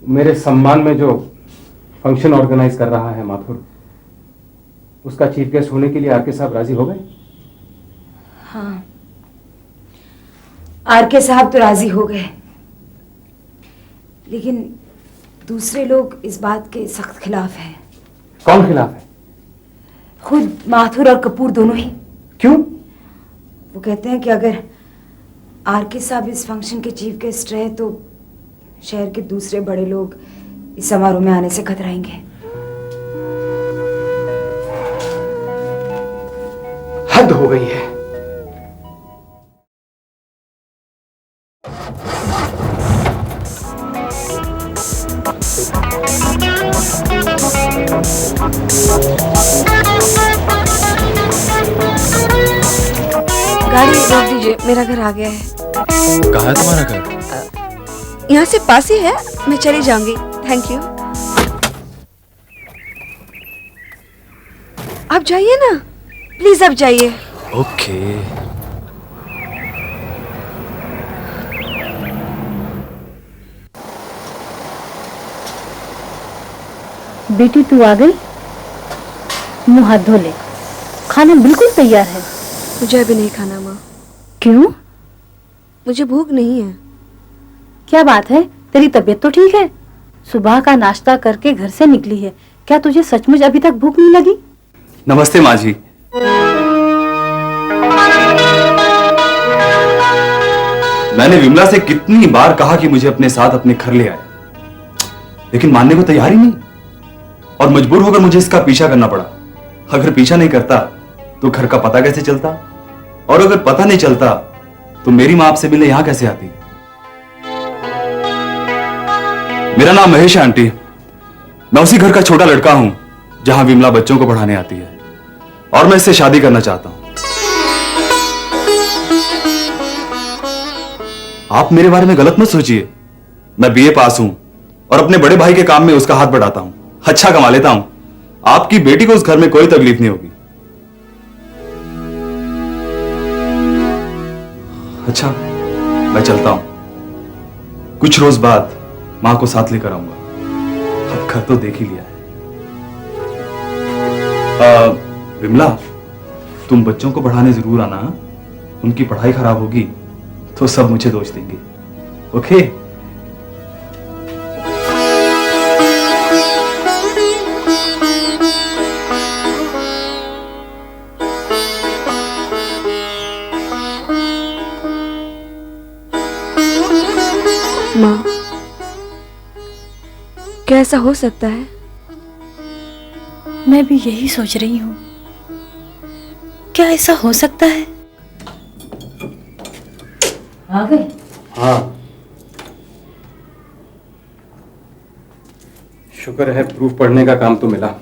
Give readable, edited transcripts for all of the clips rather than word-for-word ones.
मेरे सम्मान में जो फंक्शन ऑर्गेनाइज कर रहा है माथुर, उसका चीफ गेस्ट होने के लिए आरके साहब राजी हो गए? हाँ, आरके साहब तो राजी हो गए, लेकिन दूसरे लोग इस बात के सख्त खिलाफ हैं। कौन खिलाफ है? खुद माथुर और कपूर दोनों ही। क्यों? वो कहते हैं कि अगर आरके साहब इस फंक्शन के चीफ गेस्ट रहे तो शहर के दूसरे बड़े लोग इस समारोह में आने से कतराएंगे। हद हो गई है। गाड़ी रोक दीजिए, मेरा घर आ गया है। कहाँ है तुम्हारा घर? यहाँ से पास ही है, मैं चली जाऊंगी। Thank you. आप जाइए ना, प्लीज आप जाइए। ओके। बेटी तू आ गई? मुंह हाथ धो ले, खाना बिल्कुल तैयार है। मुझे अभी नहीं खाना माँ। क्यों? मुझे भूख नहीं है। क्या बात है, तेरी तबीयत तो ठीक है? सुबह का नाश्ता करके घर से निकली है, क्या तुझे सचमुच अभी तक भूख नहीं लगी? नमस्ते माँ जी। मैंने विमला से कितनी बार कहा कि मुझे अपने साथ अपने घर ले आए, लेकिन मानने को तैयार ही नहीं, और मजबूर होकर मुझे इसका पीछा करना पड़ा। अगर पीछा नहीं करता तो घर का पता कैसे चलता, और अगर पता नहीं चलता तो मेरी मां आपसे मिलने यहां कैसे आती? मेरा नाम महेश है आंटी। मैं उसी घर का छोटा लड़का हूं जहां विमला बच्चों को पढ़ाने आती है, और मैं इससे शादी करना चाहता हूं। आप मेरे बारे में गलत मत सोचिए। मैं बीए पास हूं और अपने बड़े भाई के काम में उसका हाथ बढ़ाता हूं, अच्छा कमा लेता हूं। आपकी बेटी को उस घर में कोई तकलीफ नहीं होगी। अच्छा, मैं चलता हूं। कुछ रोज बाद मां को साथ लेकर आऊंगा। अब घर तो देख ही लिया है। विमला, तुम बच्चों को पढ़ाने जरूर आना। उनकी पढ़ाई खराब होगी तो सब मुझे दोष देंगे। ओके? माँ, क्या ऐसा हो सकता है? मैं भी यही सोच रही हूँ, क्या ऐसा हो सकता है? आ गए? हाँ, शुक्र है प्रूफ पढ़ने का काम तो मिला।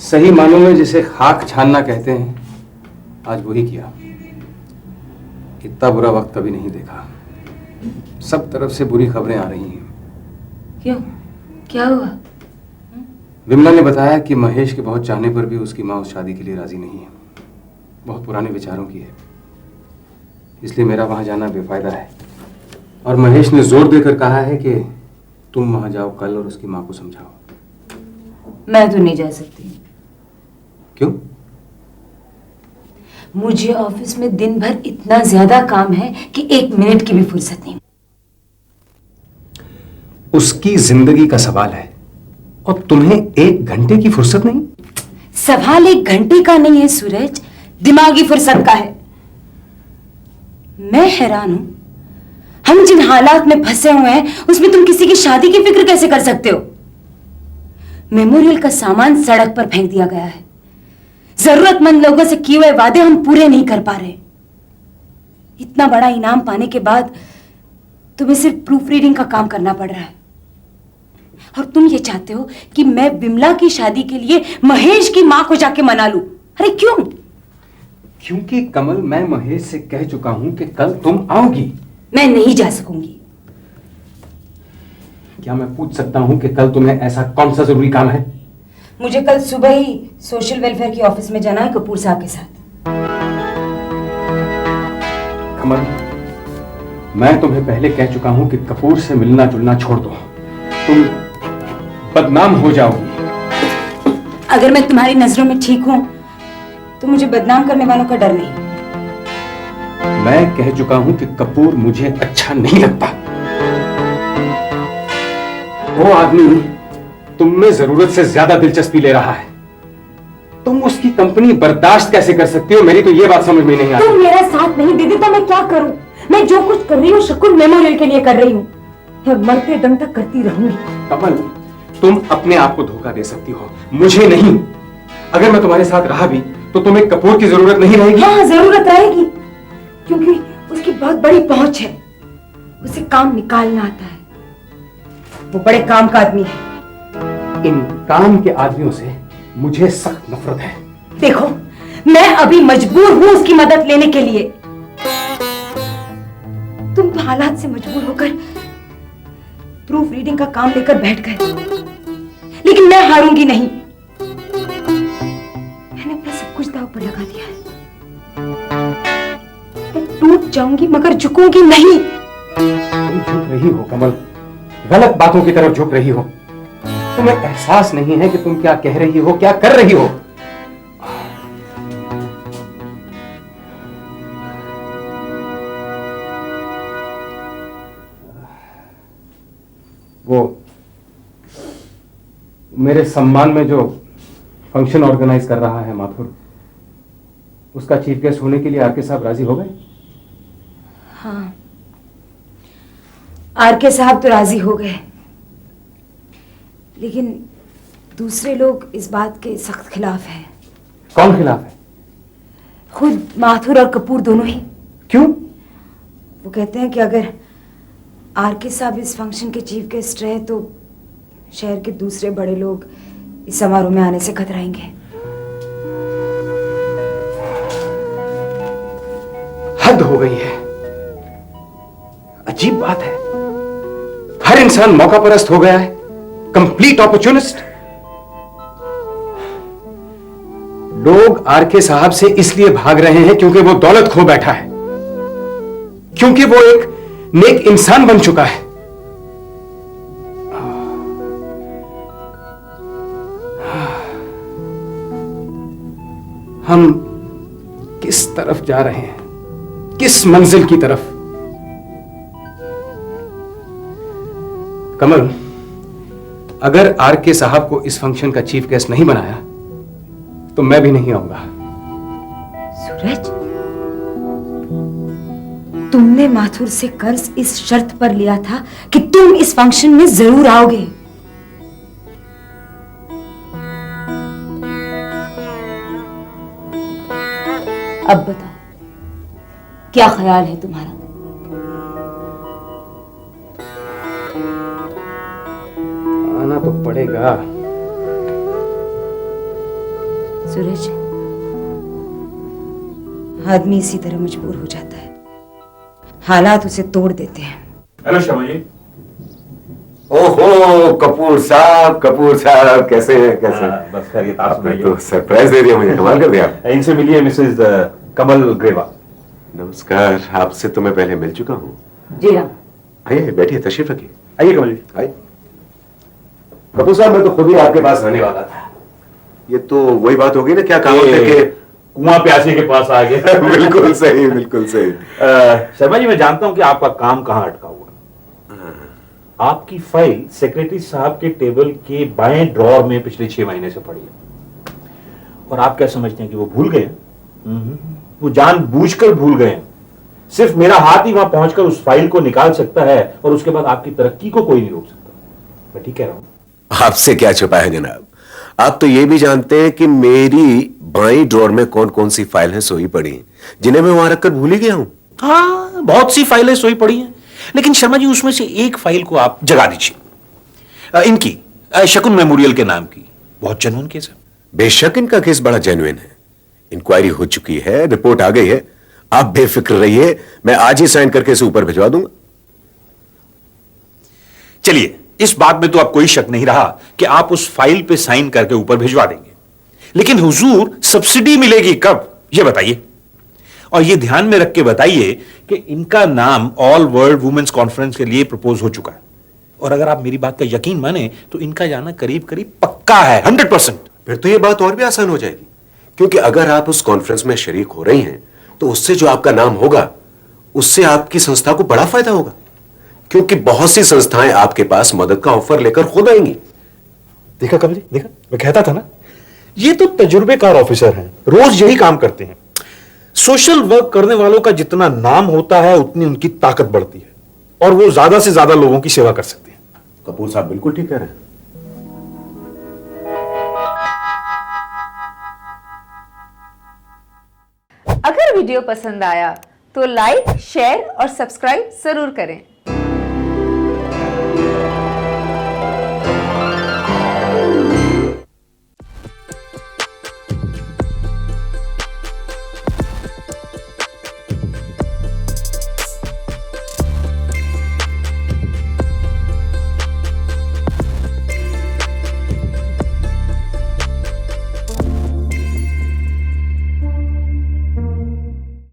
सही मानों में जिसे खाक छानना कहते हैं, आज वही किया। इतना बुरा वक्त कभी नहीं देखा। सब तरफ से बुरी खबरें आ रही हैं। क्यों, क्या हुआ? विमला ने बताया कि महेश के बहुत चाहने पर भी उसकी माँ उस शादी के लिए राजी नहीं है। बहुत पुराने विचारों की है, इसलिए मेरा वहां जाना बेफायदा है। और महेश ने जोर देकर कहा है कि तुम वहां जाओ कल और उसकी माँ को समझाओ। मैं तो नहीं जा सकती। क्यों? मुझे ऑफिस में दिन भर इतना ज्यादा काम है कि 1 मिनट की भी फुर्सत नहीं। उसकी जिंदगी का सवाल है और तुम्हें 1 घंटे की फुर्सत नहीं? सवाल 1 घंटे का नहीं है सूरज, दिमागी फुर्सत का है। मैं हैरान हूं, हम जिन हालात में फंसे हुए हैं उसमें तुम किसी की शादी की फिक्र कैसे कर सकते हो? मेमोरियल का सामान सड़क पर फेंक दिया गया है। जरूरतमंद लोगों से किए हुए वादे हम पूरे नहीं कर पा रहे। इतना बड़ा इनाम पाने के बाद तुम्हें सिर्फ प्रूफ रीडिंग का काम करना पड़ रहा है, और तुम ये चाहते हो कि मैं विमला की शादी के लिए महेश की मां को जाके मना लूं। अरे क्यों? क्योंकि कमल, मैं महेश से कह चुका हूं कि कल तुम आओगी। मैं नहीं जा सकूंगी। क्या मैं पूछ सकता हूं कि कल तुम्हें ऐसा कौन सा जरूरी काम है? मुझे कल सुबह ही सोशल वेलफेयर की ऑफिस में जाना है कपूर साहब के साथ। कमल, मैं तुम्हें पहले कह चुका हूं कि कपूर से मिलना जुलना छोड़ दो, तुम बदनाम हो जाओगी। अगर मैं तुम्हारी नजरों में ठीक हूं तो मुझे बदनाम करने वालों का डर नहीं। मैं कह चुका हूं कि कपूर मुझे अच्छा नहीं लगता। वो आदमी तुम में जरूरत से ज्यादा दिलचस्पी ले रहा है। तुम उसकी कंपनी बर्दाश्त कैसे कर सकती हो, मेरी तो ये बात समझ में नहीं आती। तुम मेरा साथ नहीं देते तो मैं क्या करूं? मैं जो कुछ कर रही हूँ शकुन मेमोरियल के लिए कर रही हूँ और मरते दम तक करती रहूंगी। कमल, तुम अपने आप को धोखा दे सकती हो, मुझे नहीं। अगर मैं तुम्हारे साथ रहा भी तो तुम्हें कपूर की जरूरत नहीं रहेगी। हाँ, जरूरत रहेगी, क्योंकि उसकी बहुत बड़ी पहुंच है, उसे काम निकालना आता है, वो बड़े काम का आदमी है। इन काम के आदमियों से मुझे सख्त नफरत है। देखो, मैं अभी मजबूर हूं उसकी मदद लेने के लिए। तुम तो हालात से मजबूर होकर प्रूफ रीडिंग का काम लेकर बैठ गए, लेकिन मैं हारूंगी नहीं। मैंने अपना सब कुछ दांव पर लगा दिया है। मैं टूट जाऊंगी मगर झुकूंगी नहीं। तुम झुक रही हो कमल, गलत बातों की तरफ झुक रही हो। तुम्हें एहसास नहीं है कि तुम क्या कह रही हो, क्या कर रही हो। वो मेरे सम्मान में जो फंक्शन ऑर्गेनाइज कर रहा है माथुर, उसका चीफ गेस्ट होने के लिए आरके साहब राजी हो गए? हाँ, आरके साहब तो राजी हो गए, लेकिन दूसरे लोग इस बात के सख्त खिलाफ हैं। कौन खिलाफ है? खुद माथुर और कपूर दोनों ही। क्यों? वो कहते हैं कि अगर आरके साहब इस फंक्शन के चीफ गेस्ट रहे तो शहर के दूसरे बड़े लोग इस समारोह में आने से कतराएंगे। हद हो गई है। अजीब बात है, हर इंसान मौका परस्त हो गया है, कंप्लीट अपॉर्चुनिस्ट। लोग आरके साहब से इसलिए भाग रहे हैं क्योंकि वो दौलत खो बैठा है, क्योंकि वो एक नेक इंसान बन चुका है। हम किस तरफ जा रहे हैं, किस मंजिल की तरफ? कमल, अगर आरके साहब को इस फंक्शन का चीफ गेस्ट नहीं बनाया तो मैं भी नहीं आऊंगा। सूरज, तुमने माथुर से कर्ज इस शर्त पर लिया था कि तुम इस फंक्शन में जरूर आओगे। अब बताओ, क्या ख्याल है तुम्हारा? आना तो पड़ेगा। सूरज, आदमी इसी तरह मजबूर हो जाता है, हालात उसे तोड़ देते हैं। हेलो शर्मा जी। ओहो कपूर साहब कैसे हैं? कैसे? बस खैरियत, आप आपने सुनाइए। तो सरप्राइज दे दिया मुझे, कमाल कर दिया आप। इनसे मिलिए मिसेस कमल ग्रेवा। नमस्कार, आपसे तो मैं पहले मिल चुका हूँ। जी हाँ। आइए बैठिए, तशरीफ रखिए। आइए कमल जी। आइए। कपूर साहब, मैं तो खुद ही आपके पास आने वाला था। ये तो वही बात होगी ना, क्या काम होता है कुआं प्यासे के पास आ गए। बिल्कुल सही, बिल्कुल सही। शर्मा जी, मैं जानता हूं कि आपका काम कहां अटका हुआ। आपकी फाइल सेक्रेटरी साहब के टेबल के बाएं ड्रॉर में पिछले 6 महीने से पड़ी है, और आप क्या समझते हैं कि वो भूल गए? वो जानबूझकर भूल गए। सिर्फ मेरा हाथ ही वहां पहुंचकर उस फाइल को निकाल सकता है, और उसके बाद आपकी तरक्की को कोई नहीं रोक सकता। मैं ठीक कह रहा हूं? आपसे क्या छुपा है जनाब, आप तो ये भी जानते हैं कि मेरी बाईं ड्रॉर में कौन कौन सी फाइल है सोई पड़ी हैं, जिन्हें मैं वहां रखकर भूल ही गया हूं। हाँ, बहुत सी फाइलें सोई पड़ी हैं, लेकिन शर्मा जी उसमें से एक फाइल को आप जगा दीजिए। इनकी शकुन मेमोरियल के नाम की, बहुत जेन्युइन केस है। बेशक इनका केस बड़ा जेन्युइन है, इंक्वायरी हो चुकी है, रिपोर्ट आ गई है। आप बेफिक्र रहिए, मैं आज ही साइन करके इसे ऊपर भिजवा दूंगा। चलिए, इस बात में तो अब कोई शक नहीं रहा कि आप उस फाइल पे साइन करके ऊपर भिजवा देंगे, लेकिन हुजूर सब्सिडी मिलेगी कब, यह बताइए। और ये ध्यान में रख के बताइए कि इनका नाम ऑल वर्ल्ड वुमेन्स कॉन्फ्रेंस के लिए प्रपोज हो चुका है। और अगर आप मेरी बात का यकीन माने तो इनका जाना करीब करीब पक्का है, 100%। फिर तो ये बात और भी आसान हो जाएगी, क्योंकि अगर आप उस कॉन्फ्रेंस में शरीक हो रही हैं तो उससे जो आपका नाम होगा उससे आपकी संस्था को बड़ा फायदा होगा, क्योंकि बहुत सी संस्थाएं आपके पास मदद का ऑफर लेकर खुद आएंगी। देखा कमल जी, देखा, मैं कहता था ना, ये तो तजुर्बेकार ऑफिसर हैं, रोज यही काम करते हैं। सोशल वर्क करने वालों का जितना नाम होता है उतनी उनकी ताकत बढ़ती है और वो ज्यादा से ज्यादा लोगों की सेवा कर सकते हैं। कपूर साहब बिल्कुल ठीक कह रहे हैं। अगर वीडियो पसंद आया तो लाइक, शेयर और सब्सक्राइब जरूर करें।